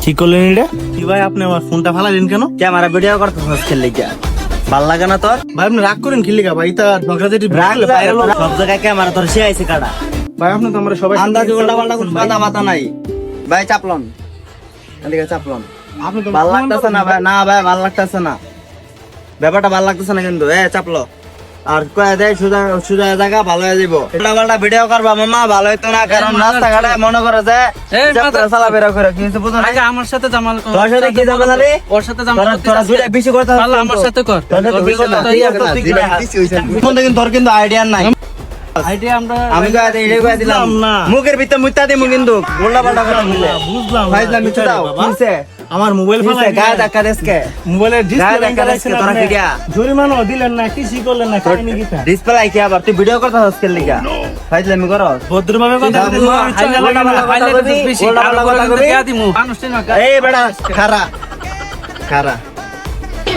ঠিক করলেন এটা কি ভাই? আপনি আমার ফোনটা ফালালেন কেন? ক্যামেরা ভিডিও করতে খেললে কি ভাল লাগে না তোর? ভাই আপনি রাগ করেন খিল্লিগা ভাই, তা ঝগড়াঝাটি সব জায়গায় ক্যামেরা তোর সে আইছে কাটা ভাই। আপনি তো আমরা সবাই আন্দাজ উল্টা পাল্টা কোনো কথা মাথা নাই ভাই। চাপলন এদিকে চাপলন। আপনি তো ভাল লাগতেছে না ভাই, না ভাই ভাল লাগতেছে না, ব্যাপারটা ভাল লাগতেছে না কিন্তু। চাপলো আর কয়ে দেয় সুজা সুজা জায়গা ভালো হয়ে যাবো। উল্টা পাল্টা ভিডিও করবা মামা ভালো হইতো না, কারণ রাস্তাঘাটে মনে করে যে চালাফেরা করে কিছু বুঝো না। আমার সাথে জামাল কর। তোর সাথে কি ঝামেলা রে? ওর সাথে জামাল তোরা করতে তোরা চাস? দুইটা বেশি করতে পারলে আমার সাথে কর। তোর কিন্তু আইডিয়া নাই। আইডিয়া আমরা আমি কয়ে দিই, এটা কয়ে দিলাম না। মুখের ভিতরে মুত্তা দিমু কিন্তু উল্টা পাল্টা কথা বললে। বুঝলাম ভাইজান মিছু দাও কিনছে আমার মোবাইল কিনছে ফালাই গায়ে ধাক্কা দেশকে মোবাইলের গায়ে ধাক্কা দেশকে তোরা কি দিয়া জরিমানা দিলেন না, কিছু করলেন না, কাহিনী কি তা? ডিসপ্লে কি আবার তুই ভিডিও করতে হস্কেল লিগা ভাইজান করো ভদ্রভাবে কথা তুই বলতে যা, ইচ্ছা লাগে না। হাইলাইট বেশি, উল্টা পাল্টা কথা কবি। এই বেটা খারা খারা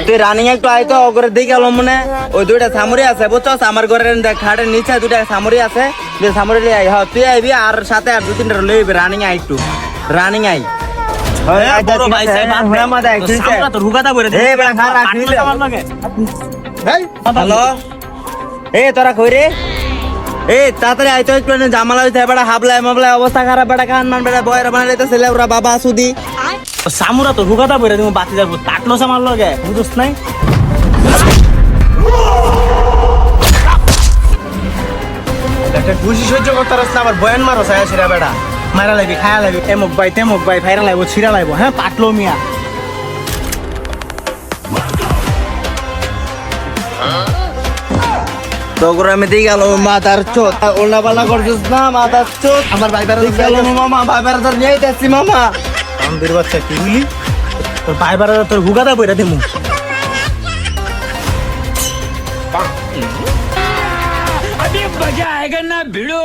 তুই রানিং একটু আইতো ওগরে দেখে গেল মনে ওই দুইটা সামুরি আছে বুঝছস আমার ঘরের খাটের নিচে দুইটা সামুরি আছে, দুই সামুরি লিয়ে আই। হ্যাঁ তুই আইবি আর সাথে আর 2-3টা লইবি। রানিং আই একটু রানিং আই বড় ভাই সাহেব, সামরা তো রুগাদা বইরে এই বেটা খারা আটলে আমার লাগে। হ্যালো এ তোরা কই রে? এই তাড়াতাড়ি আইতো একটু জামালা হইছে বেটা হাবলায় মাবলায় অবস্থা খারাপ বেটা কান মান বেটা বয়ের বানাইতে ছেলে ওরা বাবা সুদি সামুরা তো রুগাদা বইরে তুমি বাতি যাবো তাটলো আমার লগে বুঝছ নাই? একটা খুশি সহ্য করতে পারছ না, আবার বয়ান মারো সায়া ছিড়া বেটা মারা লাগবি খায়া লাগবি এমক ভাই ফাইরা লাগবো ছিড়া লাগবো। হ্যাঁ পাটলো মিয়া তোর আমি দিয়ে গেল মাথার চোত ওল্লা পাল্লা করছিস না মাথার চোত আমার ভাই বেড়া গেল মামা ভাই বেড়া তোর নিয়ে যাচ্ছি মামা আমাদের বাচ্চা কি বুঝলি তোর ভাই বারা তোর রুগাদা বইরা দিমু। अभी मजा आएगा ना भिड़ो।